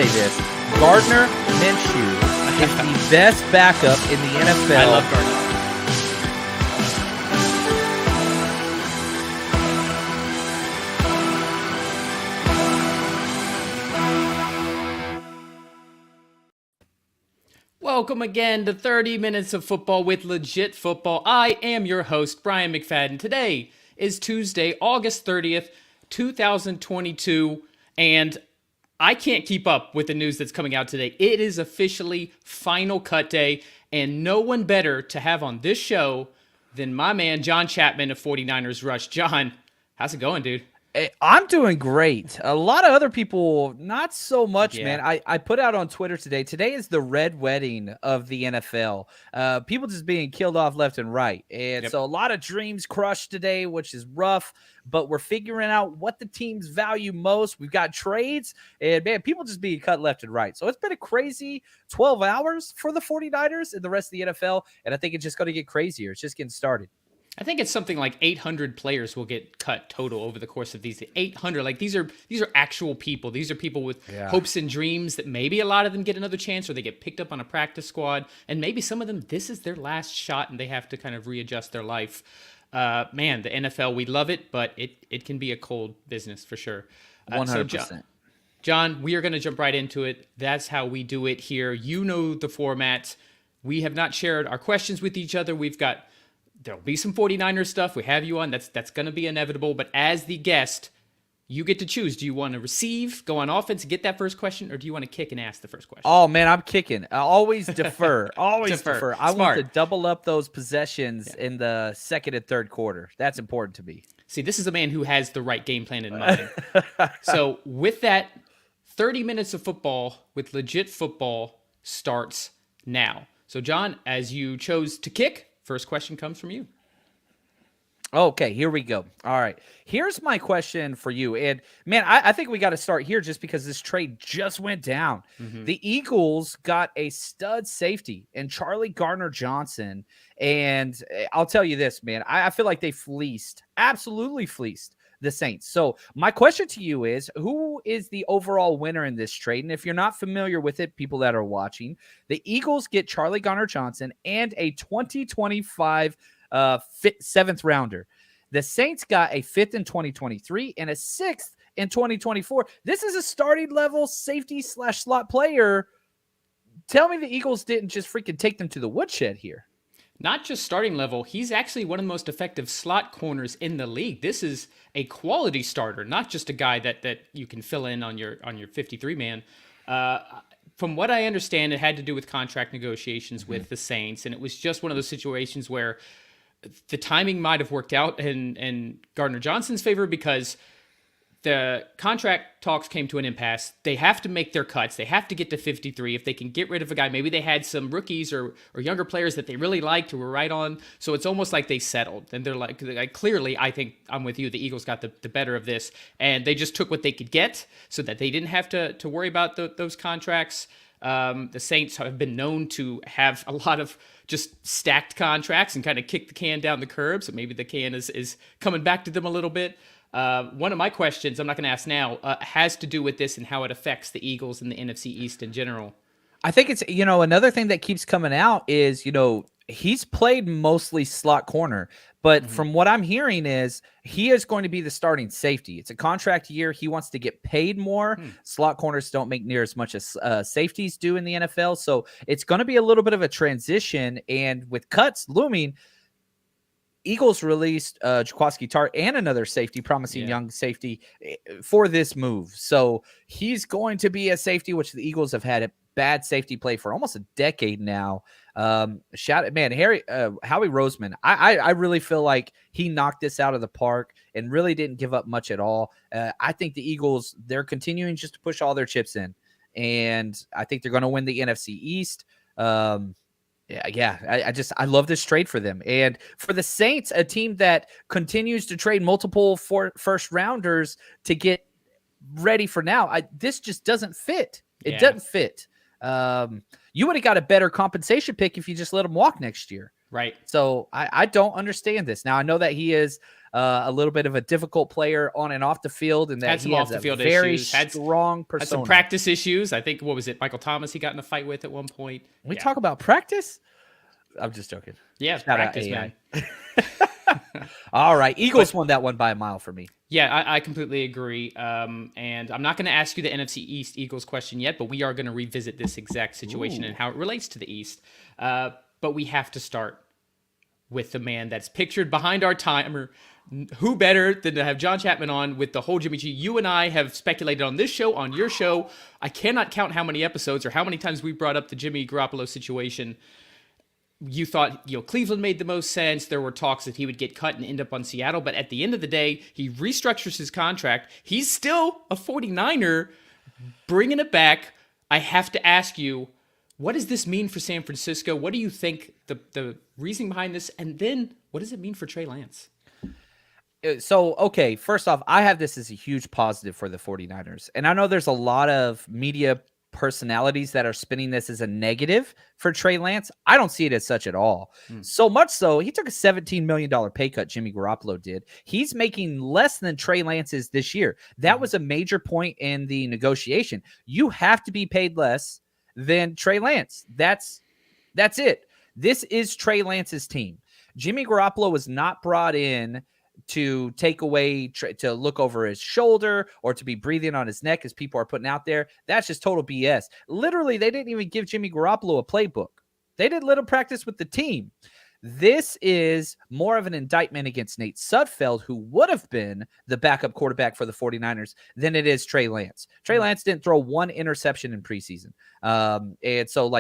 say this. Gardner Minshew is the best backup in the NFL. I love Gardner. Welcome again to 30 Minutes of Football with Legit Football. I am your host, Brian McFadden. Today is Tuesday, August 30th, 2022, and I can't keep up with the news that's coming out today. It is officially Final Cut Day, and no one better to have on this show than my man, John Chapman of 49ers Rush. John, how's it going, dude? I'm doing great. A lot of other people, not so much, man. I put out on Twitter today. Today is the red wedding of the NFL. People just being killed off left and right. And so a lot of dreams crushed today, which is rough. But we're figuring out what the teams value most. We've got trades. And, man, people just being cut left and right. So it's been a crazy 12 hours for the 49ers and the rest of the NFL. And I think it's just going to get crazier. It's just getting started. I think it's something like 800 players will get cut total over the course of these 800. Like these are actual people. These are people with hopes and dreams that maybe a lot of them get another chance or they get picked up on a practice squad. And maybe some of them, this is their last shot and they have to kind of readjust their life. Man, the NFL, we love it, but it can be a cold business for sure. 100%. John, we are going to jump right into it. That's how we do it here. You know the format. We have not shared our questions with each other. There'll be some 49ers stuff. We have you on. That's going to be inevitable. But as the guest, you get to choose. Do you want to receive, go on offense, get that first question, or do you want to kick and ask the first question? Oh, man, I'm kicking. I always defer. Always defer. I Smart. want to double up those possessions in the second and third quarter. That's important to me. See, this is a man who has the right game plan in mind. So with that, 30 minutes of football with Legit Football starts now. So, John, as you chose to kick, first question comes from you. Okay, here we go. All right. Here's my question for you. And, man, I think we got to start here just because this trade just went down. Mm-hmm. The Eagles got a stud safety in Charlie Gardner-Johnson. And I'll tell you this, man. I feel like they absolutely fleeced the Saints. So my question to you is, who is the overall winner in this trade? And if you're not familiar with it, people that are watching, the Eagles get Charlie Gardner-Johnson and a 2025 seventh rounder. The Saints got a fifth in 2023 and a sixth in 2024. This is a starting level safety / slot player. Tell me the Eagles didn't just freaking take them to the woodshed here. Not just starting level, he's actually one of the most effective slot corners in the league. This is a quality starter, not just a guy that you can fill in on your 53 man. From what I understand, it had to do with contract negotiations with the Saints, and it was just one of those situations where the timing might have worked out in Gardner-Johnson's favor because the contract talks came to an impasse. They have to make their cuts. They have to get to 53. If they can get rid of a guy, maybe they had some rookies or younger players that they really liked who were right on. So it's almost like they settled. And they're like clearly, I think I'm with you. The Eagles got the better of this. And they just took what they could get so that they didn't have to worry about those contracts. The Saints have been known to have a lot of just stacked contracts and kind of kick the can down the curb. So maybe the can is coming back to them a little bit. One of my questions, I'm not going to ask now, has to do with this and how it affects the Eagles and the NFC East in general. I think it's, another thing that keeps coming out is, he's played mostly slot corner, but from what I'm hearing is he is going to be the starting safety. It's a contract year. He wants to get paid more. Slot corners don't make near as much as safeties do in the NFL. So it's going to be a little bit of a transition. And with cuts looming, Eagles released Jaquiski Tartt and another safety, promising young safety for this move. So he's going to be a safety, which the Eagles have had a bad safety play for almost a decade now. Howie Roseman. I really feel like he knocked this out of the park and really didn't give up much at all. I think the Eagles, they're continuing just to push all their chips in, and I think they're going to win the NFC East. I love this trade for them. And for the Saints, a team that continues to trade multiple first rounders to get ready for now, this just doesn't fit. It doesn't fit. You would have got a better compensation pick if you just let them walk next year. Right. So I don't understand this. Now, I know that he is a little bit of a difficult player on and off the field, and that Had some he has off the a field very issues. strong Had some persona. practice issues. I think, what was it? Michael Thomas he got in a fight with at one point. We talk about practice? I'm just joking. Yeah, Shout practice, out AI. man. All right. Eagles won that one by a mile for me. Yeah, I completely agree. And I'm not going to ask you the NFC East Eagles question yet, but we are going to revisit this exact situation and how it relates to the East. But we have to start with the man that's pictured behind our timer. Who better than to have John Chapman on with the whole Jimmy G? You and I have speculated on this show, on your show. I cannot count how many episodes or how many times we brought up the Jimmy Garoppolo situation. You thought, Cleveland made the most sense. There were talks that he would get cut and end up on Seattle. But at the end of the day, he restructures his contract. He's still a 49er, bringing it back. I have to ask you, what does this mean for San Francisco? What do you think the reasoning behind this? And then what does it mean for Trey Lance? So, okay, first off, I have this as a huge positive for the 49ers. And I know there's a lot of media personalities that are spinning this as a negative for Trey Lance. I don't see it as such at all. So much so, he took a $17 million pay cut, Jimmy Garoppolo did. He's making less than Trey Lance is this year. That was a major point in the negotiation. You have to be paid less than Trey Lance. That's it. This is Trey Lance's team. Jimmy Garoppolo was not brought in to take away, to look over his shoulder or to be breathing on his neck as people are putting out there. That's just total BS. Literally, they didn't even give Jimmy Garoppolo a playbook. They did little practice with the team. This is more of an indictment against Nate Sudfeld, who would have been the backup quarterback for the 49ers, than it is Trey Lance. Trey Lance didn't throw one interception in preseason. And so,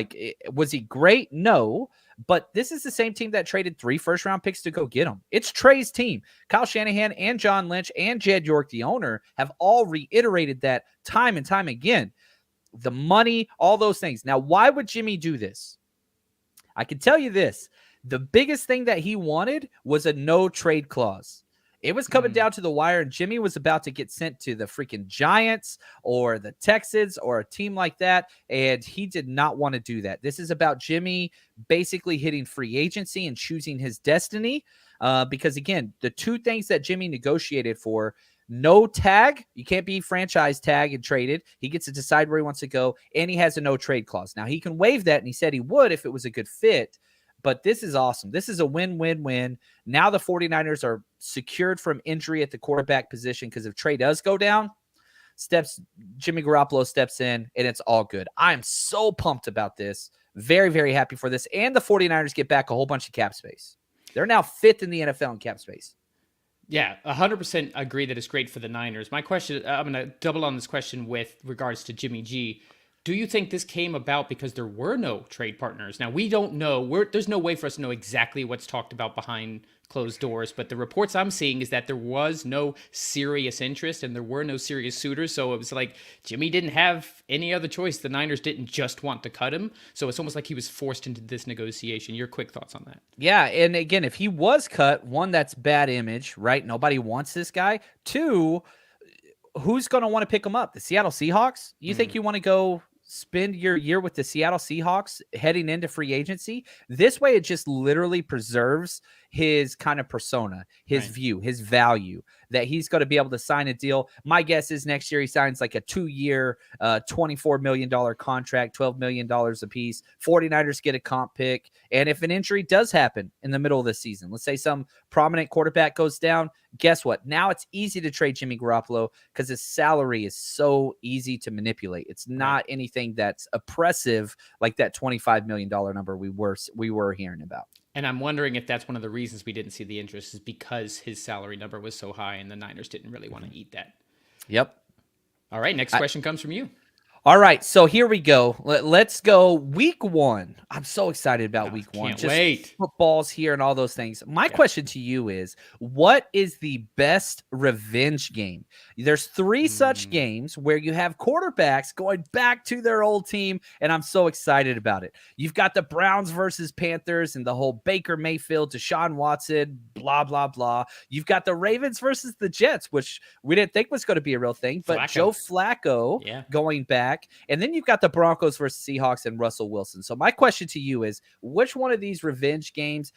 was he great? No. But this is the same team that traded 3 first-round picks to go get him. It's Trey's team. Kyle Shanahan and John Lynch and Jed York, the owner, have all reiterated that time and time again. The money, all those things. Now, why would Jimmy do this? I can tell you this. The biggest thing that he wanted was a no-trade clause. It was coming down to the wire, and Jimmy was about to get sent to the freaking Giants or the Texans or a team like that, and he did not want to do that. This is about Jimmy basically hitting free agency and choosing his destiny because, again, the 2 things that Jimmy negotiated for, no tag, you can't be franchise tag and traded. He gets to decide where he wants to go, and he has a no-trade clause. Now, he can waive that, and he said he would if it was a good fit. But this is awesome. This is a win-win-win. Now the 49ers are secured from injury at the quarterback position because if Trey does go down, Jimmy Garoppolo steps in, and it's all good. I'm so pumped about this. Very, very happy for this. And the 49ers get back a whole bunch of cap space. They're now 5th in the NFL in cap space. Yeah, 100% agree that it's great for the Niners. My question, I'm going to double on this question with regards to Jimmy G. Do you think this came about because there were no trade partners? Now, we don't know. There's no way for us to know exactly what's talked about behind closed doors, but the reports I'm seeing is that there was no serious interest and there were no serious suitors. So it was like Jimmy didn't have any other choice. The Niners didn't just want to cut him. So it's almost like he was forced into this negotiation. Your quick thoughts on that? Yeah, and again, if he was cut, 1, that's bad image, right? Nobody wants this guy. 2, who's going to want to pick him up? The Seattle Seahawks? You think you want to go spend your year with the Seattle Seahawks heading into free agency? This way, it just literally preserves his kind of persona, his view, his value, that he's going to be able to sign a deal. My guess is next year he signs like a 2-year, $24 million contract, $12 million a piece. 49ers get a comp pick. And if an injury does happen in the middle of the season, let's say some prominent quarterback goes down, guess what? Now it's easy to trade Jimmy Garoppolo because his salary is so easy to manipulate. It's not anything that's oppressive like that $25 million number we were hearing about. And I'm wondering if that's one of the reasons we didn't see the interest is because his salary number was so high and the Niners didn't really want to eat that. Yep. All right, next question comes from you. All right, so here we go. Let's go week 1. I'm so excited about week 1. Can't wait. Football's here and all those things. My question to you is, what is the best revenge game? There's 3 such games where you have quarterbacks going back to their old team, and I'm so excited about it. You've got the Browns versus Panthers and the whole Baker Mayfield, Deshaun Watson, blah, blah, blah. You've got the Ravens versus the Jets, which we didn't think was going to be a real thing, but Joe Flacco going back back. And then you've got the Broncos versus Seahawks and Russell Wilson. So my question to you is, which one of these revenge games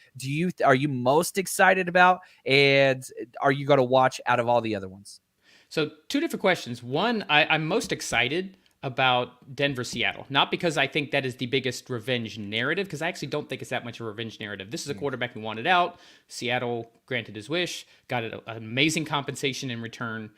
are you most excited about? And are you going to watch out of all the other ones? So two different questions. One, I'm most excited about Denver Seattle, not because I think that is the biggest revenge narrative, because I actually don't think it's that much of a revenge narrative. This is a quarterback who wanted out. Seattle granted his wish, got an amazing compensation in return.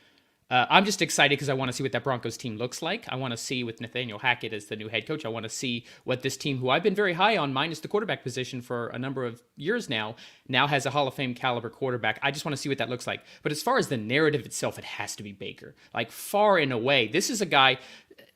I'm just excited because I want to see what that Broncos team looks like. I want to see with Nathaniel Hackett as the new head coach. I want to see what this team, who I've been very high on, minus the quarterback position for a number of years now has a Hall of Fame caliber quarterback. I just want to see what that looks like. But as far as the narrative itself, it has to be Baker. Like, far and away. This is a guy,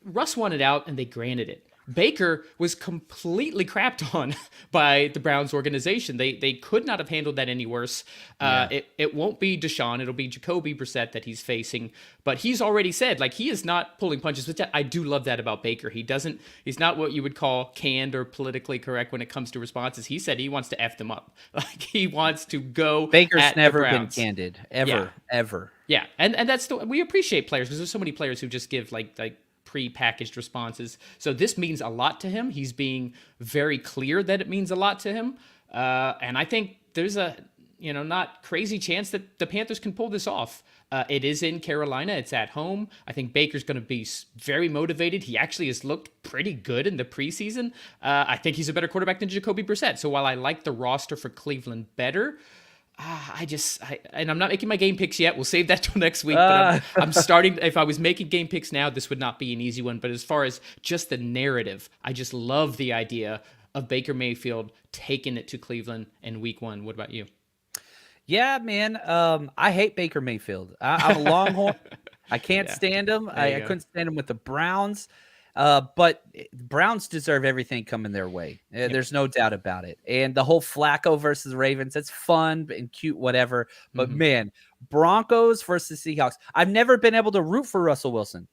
Russ wanted out and they granted it. Baker was completely crapped on by the Browns organization. They could not have handled that any worse. It won't be Deshaun. It'll be Jacoby Brissett that he's facing. But he's already said, like, he is not pulling punches. Which I do love that about Baker. He's not what you would call canned or politically correct when it comes to responses. He said he wants to F them up. Like, he wants to go Baker's at never the been Browns. candid. Ever. Yeah. And that's we appreciate players because there's so many players who just give like pre-packaged responses. So this means a lot to him. He's being very clear that it means a lot to him. And I think there's a, not crazy chance that the Panthers can pull this off. It is in Carolina. It's at home. I think Baker's going to be very motivated. He actually has looked pretty good in the preseason. I think he's a better quarterback than Jacoby Brissett. So while I like the roster for Cleveland better, and I'm not making my game picks yet. We'll save that till next week. But I'm starting. If I was making game picks now, this would not be an easy one. But as far as just the narrative, I just love the idea of Baker Mayfield taking it to Cleveland in week 1. What about you? Yeah, man. I hate Baker Mayfield. I'm a Longhorn. I can't stand him. I couldn't stand him with the Browns. But Browns deserve everything coming their way. There's no doubt about it. And the whole Flacco versus Ravens, it's fun and cute, whatever. But man, Broncos versus Seahawks. I've never been able to root for Russell Wilson.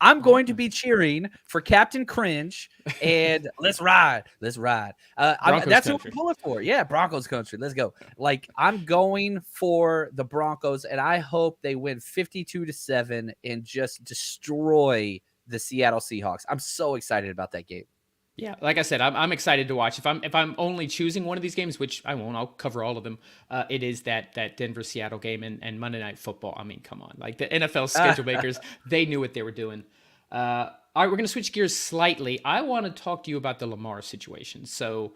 I'm going to be cheering for Captain Cringe and let's ride. Let's ride. That's what I'm pulling for. Yeah, Broncos country. Let's go. Like, I'm going for the Broncos, and I hope they win 52-7 and just destroy the Seattle Seahawks. I'm so excited about that game. Yeah, like I said, I'm excited to watch. If I'm only choosing one of these games, which I won't, I'll cover all of them. It is that Denver Seattle game and Monday Night Football. I mean, come on, like the NFL schedule makers, they knew what they were doing. All right, we're going to switch gears slightly. I want to talk to you about the Lamar situation. So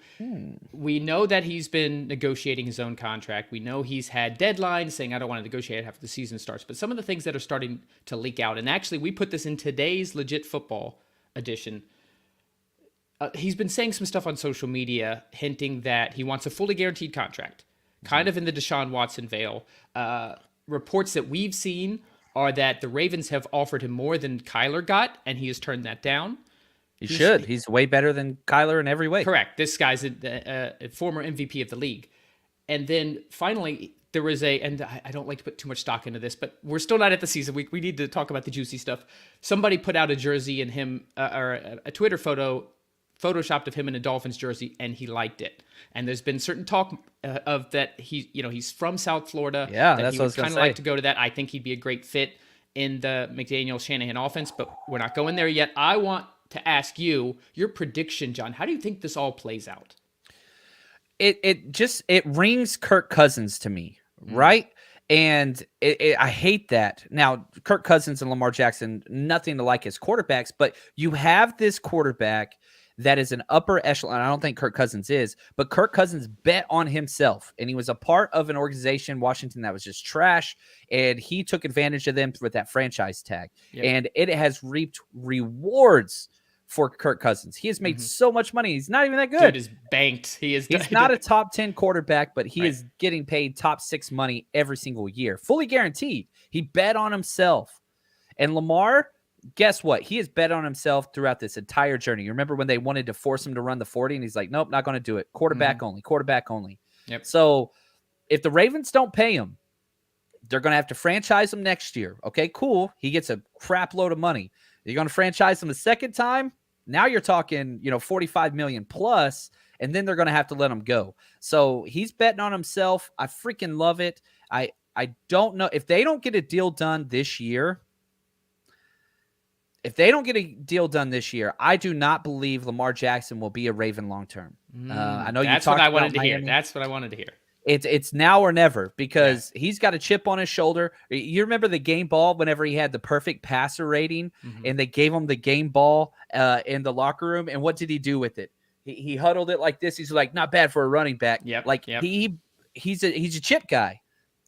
we know that he's been negotiating his own contract. We know he's had deadlines saying, I don't want to negotiate after the season starts. But some of the things that are starting to leak out, and actually we put this in today's Legit Football edition. He's been saying some stuff on social media hinting that he wants a fully guaranteed contract, kind of in the Deshaun Watson veil. Reports that we've seen are that the Ravens have offered him more than Kyler got, and he has turned that down. He should. He's way better than Kyler in every way. Correct. This guy's a former MVP of the league. And then finally, there was and I don't like to put too much stock into this, but we're still not at the season. We need to talk about the juicy stuff. Somebody put out a jersey and him, or a Twitter photoshopped of him in a Dolphins jersey, and he liked it. And there's been certain talk of that he's from South Florida. Yeah, that that's he what I would was gonna kind of say. like to go to that. I think he'd be a great fit in the McDaniel-Shanahan offense, but we're not going there yet. I want to ask you your prediction, John. How do you think this all plays out? It rings Kirk Cousins to me, right? And I hate that. Now, Kirk Cousins and Lamar Jackson, nothing to like as quarterbacks, but you have this quarterback that is an upper echelon. I don't think Kirk Cousins is, but Kirk Cousins bet on himself, and he was a part of an organization, Washington, that was just trash, and he took advantage of them with that franchise tag. Yep. And it has reaped rewards for Kirk Cousins. He has made so much money. He's not even that good. Dude is banked. He's not a top 10 quarterback, but he is getting paid top 6 money every single year, fully guaranteed. He bet on himself. And Lamar, guess what? He has bet on himself throughout this entire journey. You remember when they wanted to force him to run the 40 and he's like, nope, not going to do it. Quarterback only. Yep. So if the Ravens don't pay him, they're going to have to franchise him next year. Okay, cool. He gets a crap load of money. You're going to franchise him the second time. Now you're talking, $45 million plus, and then they're going to have to let him go. So he's betting on himself. I freaking love it. I don't know if they don't get a deal done this year. if they don't get a deal done this year, I do not believe Lamar Jackson will be a Raven long term. I know you That's talked what I about wanted to hear. Miami. That's what I wanted to hear. It's now or never because he's got a chip on his shoulder. You remember the game ball whenever he had the perfect passer rating and they gave him the game ball in the locker room. And what did he do with it? He huddled it like this. He's like, not bad for a running back. He's a chip guy.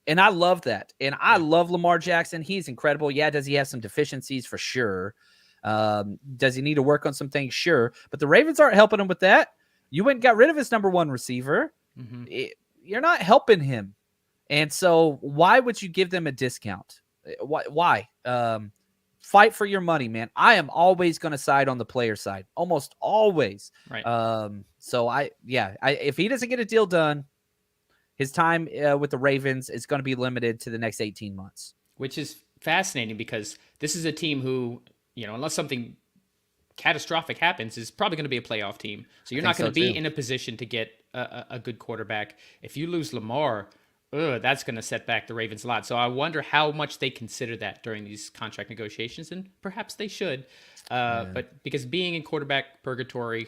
And I love that. And I love Lamar Jackson. He's incredible. Yeah, does he have some deficiencies? For sure. Does he need to work on some things? Sure. But the Ravens aren't helping him with that. You went and got rid of his number one receiver. You're not helping him. And so why would you give them a discount? Why? Fight for your money, man. I am always going to side on the player side. Almost always. Right. So if he doesn't get a deal done, his time with the Ravens is going to be limited to the next 18 months. Which is fascinating because this is a team who, unless something catastrophic happens, is probably going to be a playoff team. So you're not going to be in a position to get a good quarterback. If you lose Lamar, that's going to set back the Ravens a lot. So I wonder how much they consider that during these contract negotiations, and perhaps they should. But because being in quarterback purgatory,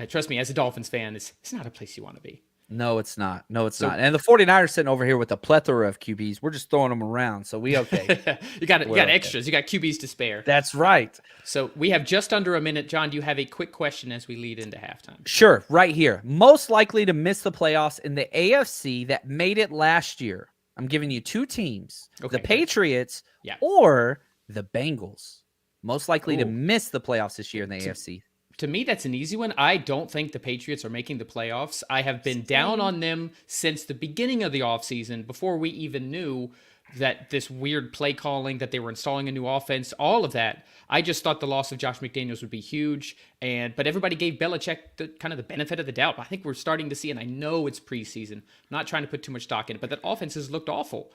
trust me, as a Dolphins fan, it's not a place you want to be. No, it's not. Not. And the 49ers sitting over here with a plethora of QBs. We're just throwing them around, so we okay. you got extras. You got QBs to spare. That's right. So we have just under a minute. John, do you have a quick question as we lead into halftime? Sure, right here. Most likely to miss the playoffs in the AFC that made it last year. I'm giving you two teams. The Patriots or the Bengals. Most likely to miss the playoffs this year in the AFC. To me, that's an easy one. I don't think the Patriots are making the playoffs. I have been down on them since the beginning of the offseason, before we even knew that this weird play calling, that they were installing a new offense, all of that. I just thought the loss of Josh McDaniels would be huge. But everybody gave Belichick the benefit of the doubt. I think we're starting to see, and I know it's preseason, I'm not trying to put too much stock in it, but that offense has looked awful.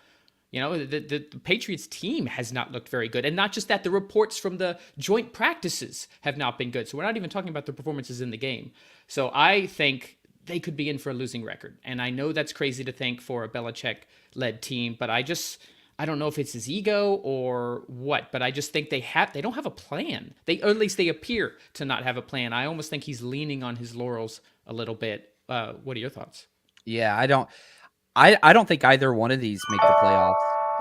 The Patriots team has not looked very good. And not just that, the reports from the joint practices have not been good. So we're not even talking about the performances in the game. So I think they could be in for a losing record. And I know that's crazy to think for a Belichick-led team, but I don't know if it's his ego or what, but I just think they don't have a plan. Or at least they appear to not have a plan. I almost think he's leaning on his laurels a little bit. What are your thoughts? Yeah, I don't think either one of these make the playoffs.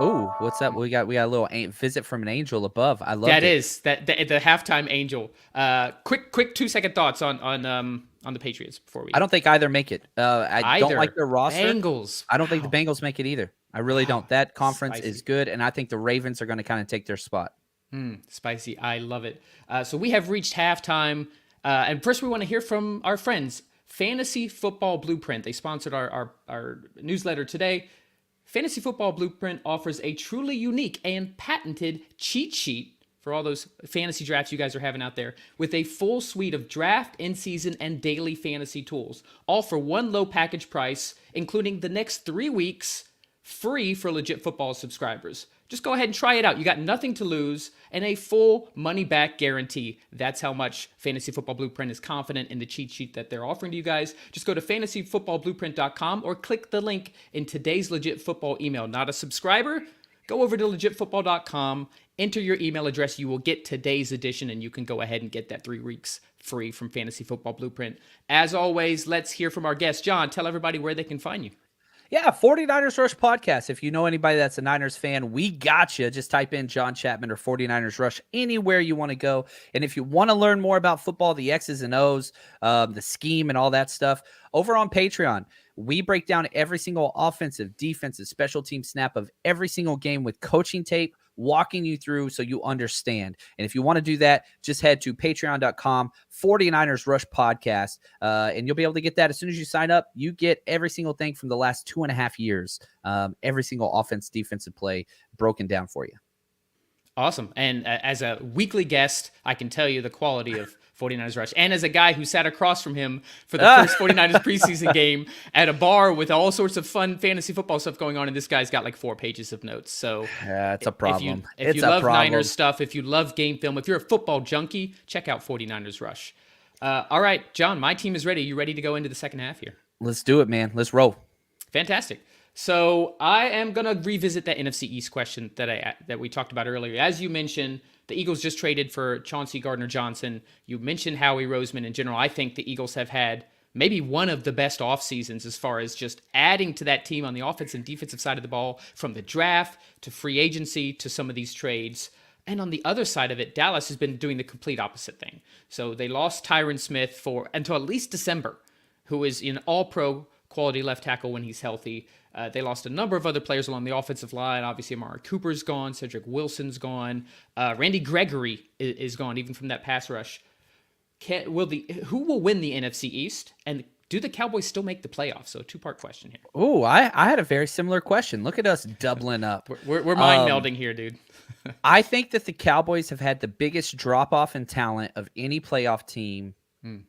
Oh, what's that? We got a little visit from an angel above. I love that. Is the halftime angel? Quick 2-second thoughts on the Patriots before we. I don't think either make it. I don't like their roster. Bengals. I don't think the Bengals make it either. I really don't. That conference is good, and I think the Ravens are going to kind of take their spot. Spicy. I love it. So we have reached halftime, and first we want to hear from our friends. Fantasy Football Blueprint. They sponsored our newsletter today. Fantasy Football Blueprint offers a truly unique and patented cheat sheet for all those fantasy drafts you guys are having out there, with a full suite of draft, in-season, and daily fantasy tools, all for one low package price, including the next 3 weeks free for Legit Football subscribers. Just go ahead and try it out. You got nothing to lose and a full money-back guarantee. That's how much Fantasy Football Blueprint is confident in the cheat sheet that they're offering to you guys. Just go to fantasyfootballblueprint.com or click the link in today's Legit Football email. Not a subscriber? Go over to legitfootball.com, enter your email address. You will get today's edition, and you can go ahead and get that 3 weeks free from Fantasy Football Blueprint. As always, let's hear from our guest. John, tell everybody where they can find you. Yeah, 49ers Rush Podcast. If you know anybody that's a Niners fan, we got you. Just type in John Chapman or 49ers Rush anywhere you want to go. And if you want to learn more about football, the X's and O's, the scheme and all that stuff, over on Patreon, we break down every single offensive, defensive, special team snap of every single game with coaching tape, walking you through so you understand. And if you want to do that, just head to patreon.com, 49ers Rush Podcast, and you'll be able to get that as soon as you sign up. You get every single thing from the last 2.5 years, every single offense, defensive play broken down for you. Awesome. And as a weekly guest, I can tell you the quality of 49ers Rush. And as a guy who sat across from him for the first 49ers preseason game at a bar with all sorts of fun fantasy football stuff going on, and this guy's got like 4 pages of notes. So yeah, it's a problem. If you love Niners stuff, if you love game film, if you're a football junkie, check out 49ers Rush. All right, John, my team is ready. You ready to go into the second half here? Let's do it, man. Let's roll. Fantastic. So I am gonna revisit that NFC East question that we talked about earlier. As you mentioned, the Eagles just traded for Chauncey Gardner-Johnson. You mentioned Howie Roseman in general. I think the Eagles have had maybe one of the best off seasons as far as just adding to that team on the offensive and defensive side of the ball, from the draft to free agency to some of these trades. And on the other side of it, Dallas has been doing the complete opposite thing. So they lost Tyron Smith until at least December, who is an all-pro quality left tackle when he's healthy. They lost a number of other players along the offensive line. Obviously, Amari Cooper's gone. Cedric Wilson's gone. Randy Gregory is gone, even from that pass rush. Who will win the NFC East? And do the Cowboys still make the playoffs? So, two-part question here. Oh, I had a very similar question. Look at us doubling up. We're mind melding here, dude. I think that the Cowboys have had the biggest drop-off in talent of any playoff team.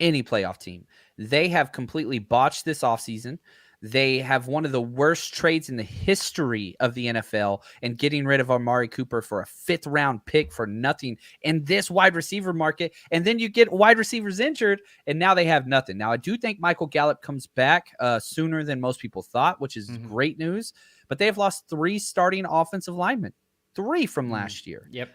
Any playoff team. They have completely botched this offseason. They have one of the worst trades in the history of the NFL, and getting rid of Amari Cooper for a 5th-round pick for nothing in this wide receiver market. And then you get wide receivers injured, and now they have nothing. Now, I do think Michael Gallup comes back sooner than most people thought, which is great news. But they have lost 3 starting offensive linemen, 3 from last year. Yep.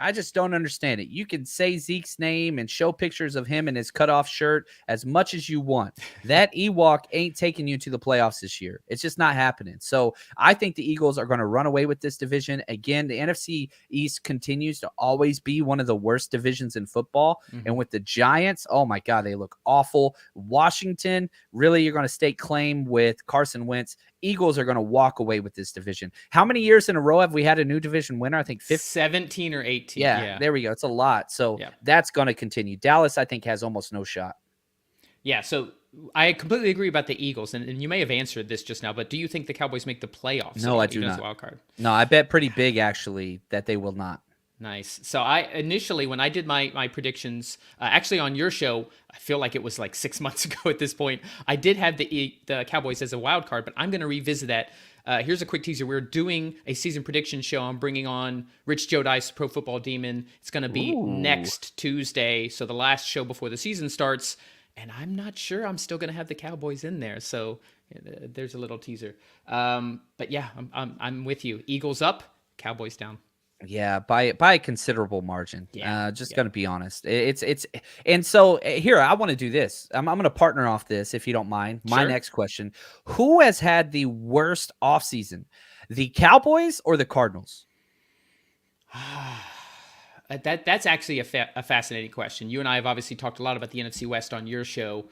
I just don't understand it. You can say Zeke's name and show pictures of him in his cutoff shirt as much as you want. That Ewok ain't taking you to the playoffs this year. It's just not happening. So I think the Eagles are going to run away with this division. Again, the NFC East continues to always be one of the worst divisions in football. And with the Giants, oh my God, they look awful. Washington, really, you're going to stake claim with Carson Wentz. Eagles are going to walk away with this division. How many years in a row have we had a new division winner? I think 17 or 18. Yeah, there we go. It's a lot. So that's going to continue. Dallas, I think, has almost no shot. Yeah, so I completely agree about the Eagles, and you may have answered this just now, but do you think the Cowboys make the playoffs? No, I do not. Wild card? No, I bet pretty big, actually, that they will not. Nice. So I initially, when I did my predictions, actually on your show, I feel like it was like 6 months ago at this point, I did have the Cowboys as a wild card, but I'm going to revisit that. Here's a quick teaser. We're doing a season prediction show. I'm bringing on Rich Jodice, Pro Football Demon. It's going to be next Tuesday, so the last show before the season starts, and I'm not sure I'm still going to have the Cowboys in there, so there's a little teaser. But yeah, I'm with you. Eagles up, Cowboys down. Yeah, by a considerable margin. Just gonna be honest. It's and so here I want to do this. I'm gonna partner off this if you don't mind. My next question: who has had the worst offseason, the Cowboys or the Cardinals? That's actually a fascinating question. You and I have obviously talked a lot about the NFC West on your show.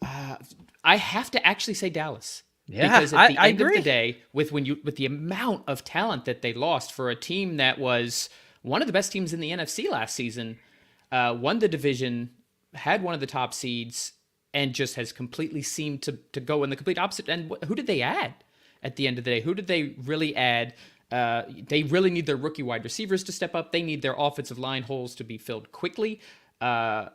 I have to actually say Dallas. Yeah, because at the end agree. of the day, with the amount of talent that they lost for a team that was one of the best teams in the NFC last season, won the division, had one of the top seeds, and just has completely seemed to go in the complete opposite. And who did they add at the end of the day? Who did they really add? They really need their rookie wide receivers to step up. They need their offensive line holes to be filled quickly. And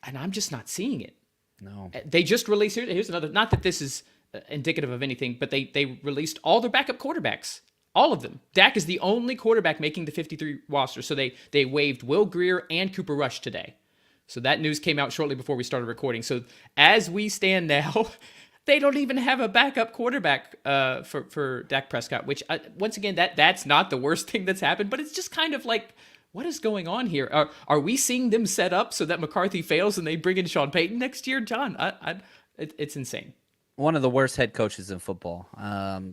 I'm just not seeing it. No. They just released, here's another, not that this is indicative of anything, but they released all their backup quarterbacks, all of them. Dak is the only quarterback making the 53 roster, so they waived Will Grier and Cooper Rush today. So that news came out shortly before we started recording. So as we stand now, they don't even have a backup quarterback for Dak Prescott, which once again, that's not the worst thing that's happened, but it's just kind of like, what is going on here? Are we seeing them set up so that McCarthy fails and they bring in Sean Payton next year? John, it's insane. One of the worst head coaches in football.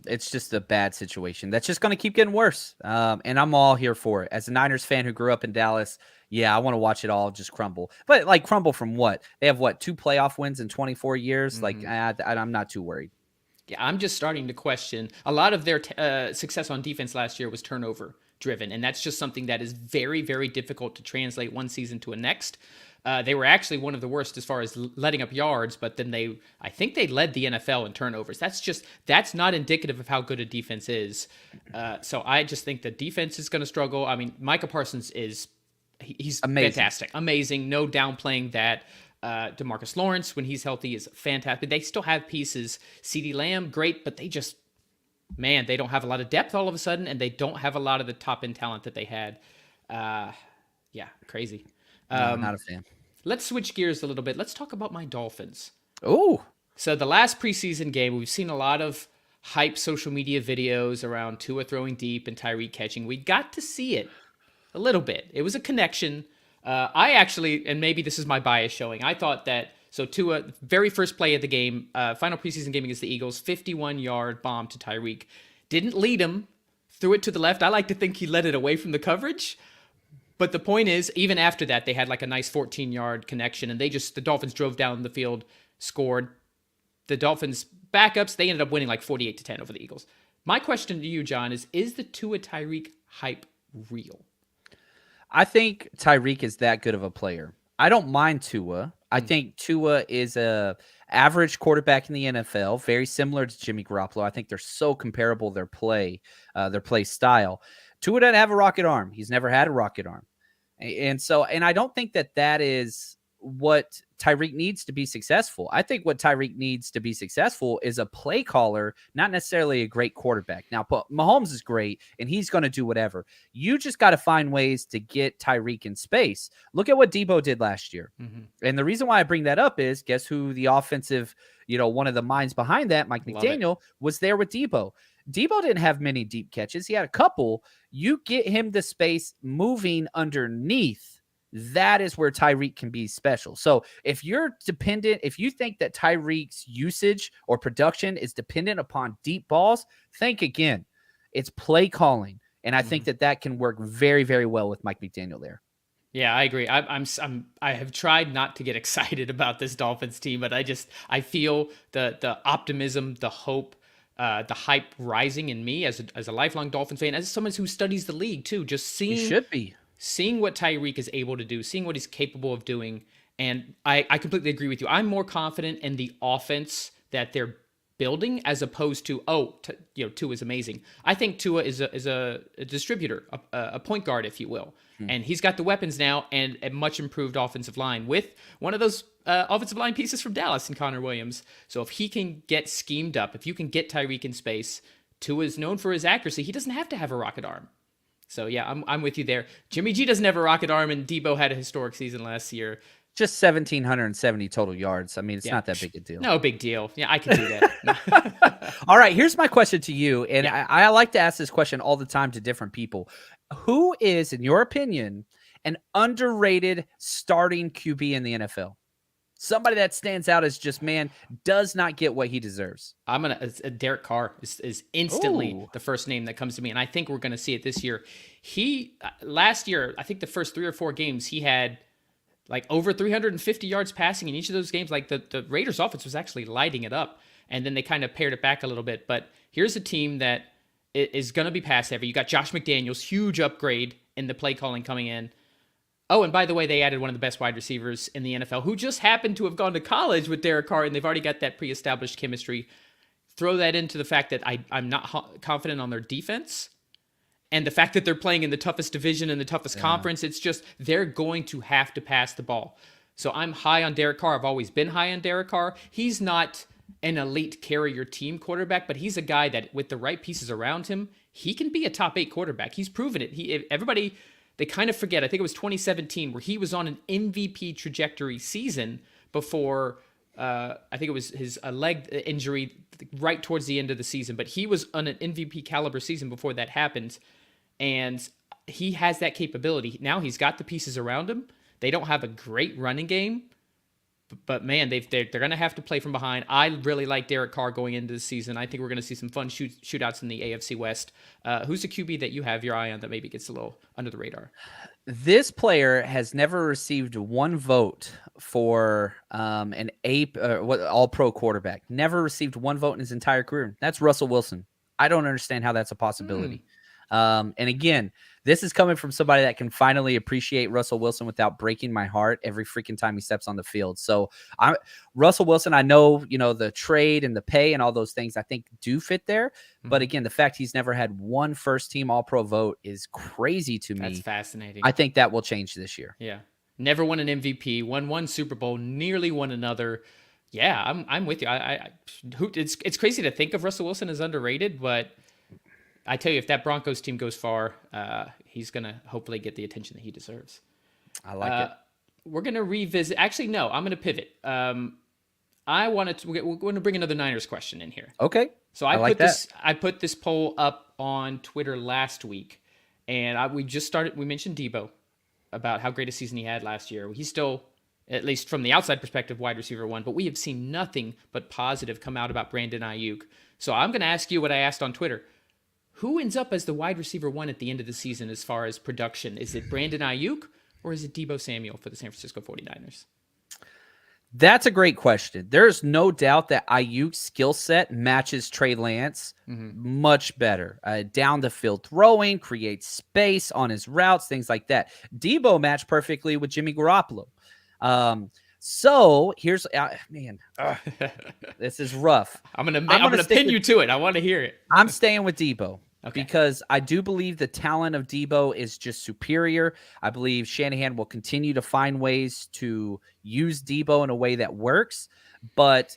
It's just a bad situation that's just going to keep getting worse. And I'm all here for it. As a Niners fan who grew up in Dallas, yeah, I want to watch it all just crumble. But like crumble from what? They have 2 playoff wins in 24 years? Like I'm not too worried. Yeah, I'm just starting to question. A lot of their success on defense last year was turnover driven, and that's just something that is very, very difficult to translate one season to a next. They were actually one of the worst as far as letting up yards, but then I think they led the NFL in turnovers. That's not indicative of how good a defense is. So I just think the defense is going to struggle. I mean, Micah Parsons he's amazing. Fantastic, amazing. No downplaying that. DeMarcus Lawrence, when he's healthy, is fantastic. They still have pieces. CeeDee Lamb, great, but they don't have a lot of depth all of a sudden, and they don't have a lot of the top-end talent that they had. Yeah, crazy. No, I'm not a fan. Let's switch gears a little bit. Let's talk about my Dolphins. Oh. So the last preseason game, we've seen a lot of hype social media videos around Tua throwing deep and Tyreek catching. We got to see it a little bit. It was a connection. I actually, and maybe this is my bias showing, I thought that, so Tua, very first play of the game, final preseason game against the Eagles, 51-yard bomb to Tyreek. Didn't lead him, threw it to the left. I like to think he led it away from the coverage. But the point is, even after that, they had like a nice 14-yard connection, and the Dolphins drove down the field, scored. The Dolphins backups, they ended up winning like 48-10 over the Eagles. My question to you, John, is the Tua-Tyreek hype real? I think Tyreek is that good of a player. I don't mind Tua. I think Tua is a average quarterback in the NFL, very similar to Jimmy Garoppolo. I think they're so comparable, their play style. Tua doesn't have a rocket arm. He's never had a rocket arm. And I don't think that is what Tyreek needs to be successful. I think what Tyreek needs to be successful is a play caller, not necessarily a great quarterback. Now, Mahomes is great, and he's going to do whatever. You just got to find ways to get Tyreek in space. Look at what Deebo did last year. Mm-hmm. And the reason why I bring that up is, guess who the offensive, one of the minds behind that, Mike McDaniel, was there with Deebo. Deebo didn't have many deep catches. He had a couple. You get him the space moving underneath. That is where Tyreek can be special. So if you think that Tyreek's usage or production is dependent upon deep balls, think again. It's play calling. And I think that can work very, very well with Mike McDaniel there. Yeah, I agree. I have tried not to get excited about this Dolphins team, but I feel the optimism, the hope, the hype rising in me as a lifelong Dolphins fan, as someone who studies the league too, just seeing what Tyreek is able to do, seeing what he's capable of doing. And I completely agree with you. I'm more confident in the offense that they're building as opposed to, Tua is amazing. I think Tua is a distributor, a point guard, if you will. And he's got the weapons now and a much improved offensive line with one of those offensive line pieces from Dallas and Connor Williams. So if he can get schemed up, if you can get Tyreek in space, Tua is known for his accuracy. He doesn't have to have a rocket arm. So yeah, I'm with you there. Jimmy G doesn't have a rocket arm, and Deebo had a historic season last year. Just 1,770 total yards. I mean, it's not that big a deal. No big deal. Yeah, I can do that. All right, here's my question to you, and I like to ask this question all the time to different people. Who is, in your opinion, an underrated starting QB in the NFL? Somebody that stands out as just, does not get what he deserves. Derek Carr is instantly the first name that comes to me, and I think we're going to see it this year. Last year, I think the first 3 or 4 games, he had like over 350 yards passing in each of those games. Like the Raiders offense was actually lighting it up, and then they kind of pared it back a little bit. But here's a team that is going to be pass heavy. You got Josh McDaniels, huge upgrade in the play calling coming in. Oh, and by the way, they added one of the best wide receivers in the NFL who just happened to have gone to college with Derek Carr, and they've already got that pre-established chemistry. Throw that into the fact that I'm not confident on their defense, and the fact that they're playing in the toughest division and the toughest conference. It's just they're going to have to pass the ball. So I'm high on Derek Carr. I've always been high on Derek Carr. He's not an elite carrier team quarterback, but he's a guy that with the right pieces around him, he can be a top 8 quarterback. He's proven it. Everybody... They kind of forget, I think it was 2017, where he was on an MVP trajectory season before, I think it was his leg injury right towards the end of the season. But he was on an MVP caliber season before that happened. And he has that capability. Now he's got the pieces around him. They don't have a great running game. But man, they're going to have to play from behind. I really like Derek Carr going into the season. I think we're going to see some fun shootouts in the AFC West. Who's a QB that you have your eye on that maybe gets a little under the radar? This player has never received one vote for an all-pro quarterback. Never received one vote in his entire career. That's Russell Wilson. I don't understand how that's a possibility. And again, this is coming from somebody that can finally appreciate Russell Wilson without breaking my heart every freaking time he steps on the field. So Russell Wilson, I know, the trade and the pay and all those things I think do fit there. Mm-hmm. But again, the fact he's never had one first team all-pro vote is crazy to me. That's fascinating. I think that will change this year. Yeah. Never won an MVP, won one Super Bowl, nearly won another. Yeah, I'm with you. It's crazy to think of Russell Wilson as underrated, but I tell you, if that Broncos team goes far, he's going to hopefully get the attention that he deserves. I like it. We're going to revisit. Actually, no, I'm going to pivot. we're going to bring another Niners question in here. Okay. So I like that. I put this poll up on Twitter last week, and we mentioned Deebo about how great a season he had last year. He's still, at least from the outside perspective, wide receiver one, but we have seen nothing but positive come out about Brandon Aiyuk. So I'm going to ask you what I asked on Twitter. Who ends up as the wide receiver one at the end of the season as far as production? Is it Brandon Aiyuk or is it Deebo Samuel for the San Francisco 49ers? That's a great question. There's no doubt that Aiyuk's skill set matches Trey Lance much better. Down the field throwing, creates space on his routes, things like that. Deebo matched perfectly with Jimmy Garoppolo. So here's this is rough. I'm gonna pin you to it. I want to hear it. I'm staying with Deebo. Okay. Because I do believe the talent of Deebo is just superior. I believe Shanahan will continue to find ways to use Deebo in a way that works, but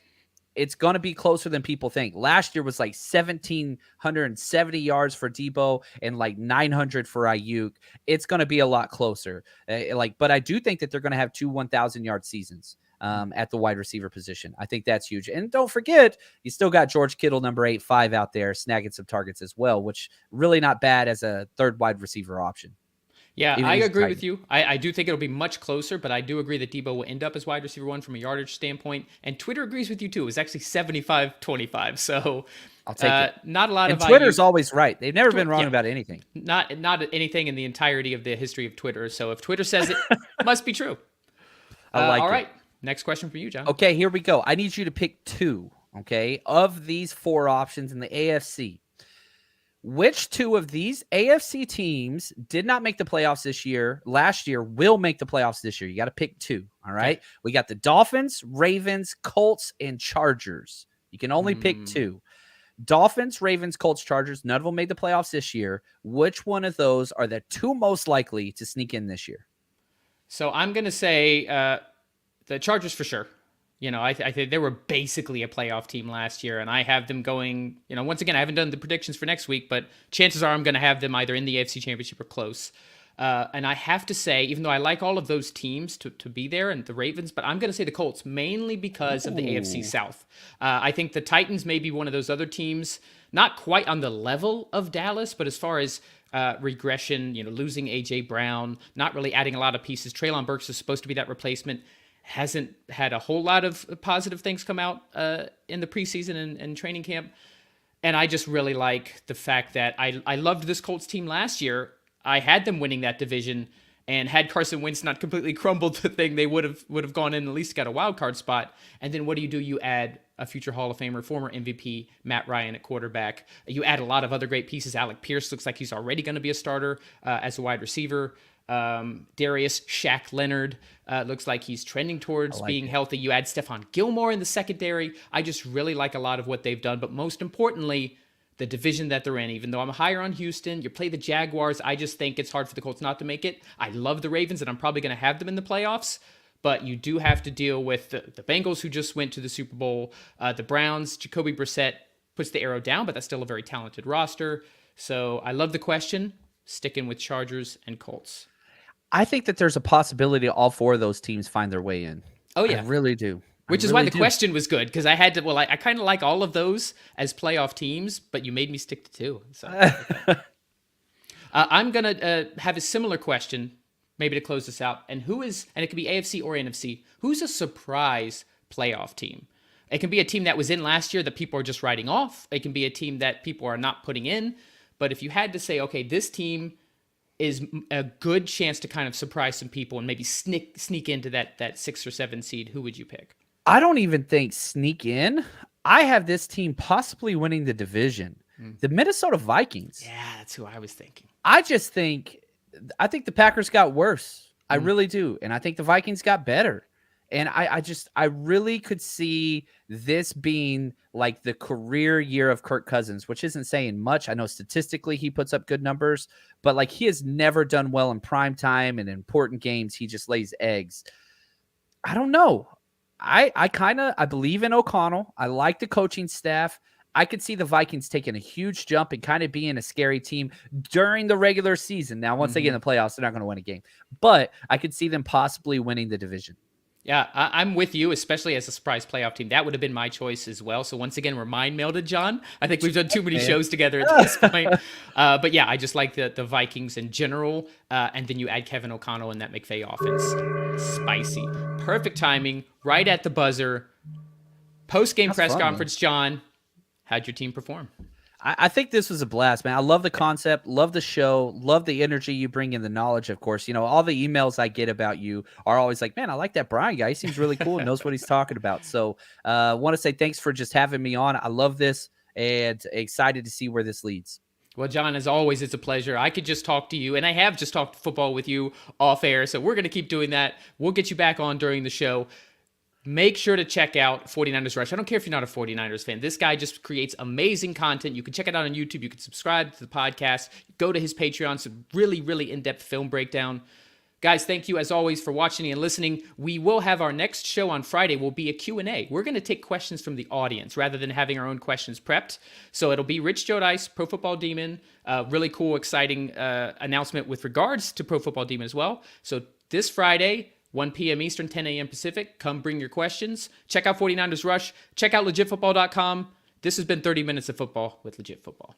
it's going to be closer than people think. Last year was like 1,770 yards for Deebo and like 900 for Aiyuk. It's going to be a lot closer. But I do think that they're going to have two 1,000-yard seasons at the wide receiver position. I think that's huge. And don't forget, you still got George Kittle, number 8-5 out there, snagging some targets as well, which really not bad as a third wide receiver option. Yeah, I agree with you. I do think it'll be much closer, but I do agree that Deebo will end up as wide receiver one from a yardage standpoint. And Twitter agrees with you too. It was actually 75-25. So I'll take it. Not a lot and of Twitter's always right. They've never been wrong about anything. Not anything in the entirety of the history of Twitter. So if Twitter says it, must be true. I like it. All right. Next question for you, John. Okay, here we go. I need you to pick two, okay, of these four options in the AFC. Which two of these AFC teams did not make the playoffs last year, will make the playoffs this year? You got to pick two, all right? Okay. We got the Dolphins, Ravens, Colts, and Chargers. You can only pick two. Dolphins, Ravens, Colts, Chargers. None of them made the playoffs this year. Which one of those are the two most likely to sneak in this year? So I'm going to say the Chargers for sure. You know, I think they were basically a playoff team last year, and I have them going, you know, once again, I haven't done the predictions for next week, but chances are I'm going to have them either in the AFC Championship or close. And I have to say, even though I like all of those teams to be there and the Ravens, but I'm going to say the Colts mainly because of the AFC South. I think the Titans may be one of those other teams, not quite on the level of Dallas, but as far as regression, you know, losing A.J. Brown, not really adding a lot of pieces. Treylon Burks is supposed to be that replacement. Hasn't had a whole lot of positive things come out in the preseason and training camp. And I just really like the fact that I loved this Colts team last year. I had them winning that division, and had Carson Wentz not completely crumbled the thing, they would have gone in and at least got a wild card spot. And then what do? You add a future Hall of Famer, former MVP, Matt Ryan at quarterback. You add a lot of other great pieces. Alec Pierce looks like he's already going to be a starter as a wide receiver. Darius Shaq Leonard looks like he's trending towards being healthy. You add Stephon Gilmore in the secondary. I just really like a lot of what they've done, but most importantly, the division that they're in. Even though I'm higher on Houston, you play the Jaguars, I just think it's hard for the Colts not to make it. I love the Ravens, and I'm probably going to have them in the playoffs, but you do have to deal with the Bengals, who just went to the Super Bowl, the Browns. Jacoby Brissett puts the arrow down, but that's still a very talented roster. So I love the question, sticking with Chargers and Colts. I think that there's a possibility all four of those teams find their way in. Oh, yeah. I really do. Which is why the question was good, because I had to, I kind of like all of those as playoff teams, but you made me stick to two. So I'm going to have a similar question, maybe to close this out. And it could be AFC or NFC, who's a surprise playoff team? It can be a team that was in last year that people are just writing off. It can be a team that people are not putting in. But if you had to say, okay, this team is a good chance to kind of surprise some people and maybe sneak into that 6 or 7 seed, who would you pick? I don't even think sneak in. I have this team possibly winning the division. The Minnesota Vikings. Yeah, that's who I was thinking. I think the Packers got worse. I really do. And I think the Vikings got better. And I really could see this being like the career year of Kirk Cousins, which isn't saying much. I know statistically he puts up good numbers, but like he has never done well in prime time and in important games. He just lays eggs. I don't know. I believe in O'Connell. I like the coaching staff. I could see the Vikings taking a huge jump and kind of being a scary team during the regular season. Now, once they get in the playoffs, they're not going to win a game, but I could see them possibly winning the division. Yeah, I'm with you, especially as a surprise playoff team. That would have been my choice as well. So once again, we're mind melded, John. I think we've done too many shows together at this point. But yeah, I just like the Vikings in general. And then you add Kevin O'Connell in that McVay offense. Spicy. Perfect timing, right at the buzzer. Post-game press conference, John. How'd your team perform? I think this was a blast, man. I love the concept, love the show, love the energy you bring in, the knowledge, of course. You know, all the emails I get about you are always like, man, I like that Brian guy. He seems really cool and knows what he's talking about. So I want to say thanks for just having me on. I love this and excited to see where this leads. Well, John, as always, it's a pleasure. I could just talk to you, and I have just talked football with you off air, so we're going to keep doing that. We'll get you back on during the show. Make sure to check out 49ers Rush. I don't care if you're not a 49ers fan. This guy just creates amazing content. You can check it out on YouTube. You can subscribe to the podcast. Go to his Patreon. Some really, really in-depth film breakdown. Guys, thank you as always for watching and listening. We will have our next show on Friday will be a Q&A. We're going to take questions from the audience rather than having our own questions prepped. So it'll be Rich Jodice, Pro Football Demon. Really cool, exciting announcement with regards to Pro Football Demon as well. So this Friday, 1 p.m. Eastern, 10 a.m. Pacific. Come bring your questions. Check out 49ers Rush. Check out legitfootball.com. This has been 30 Minutes of Football with Legit Football.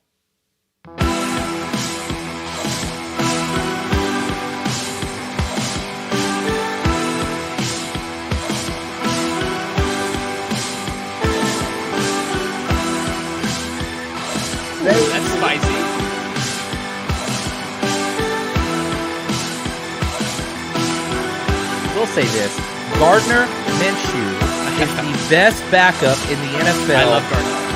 That's spicy. We'll say this. Gardner Minshew is the best backup in the NFL. I love Gardner.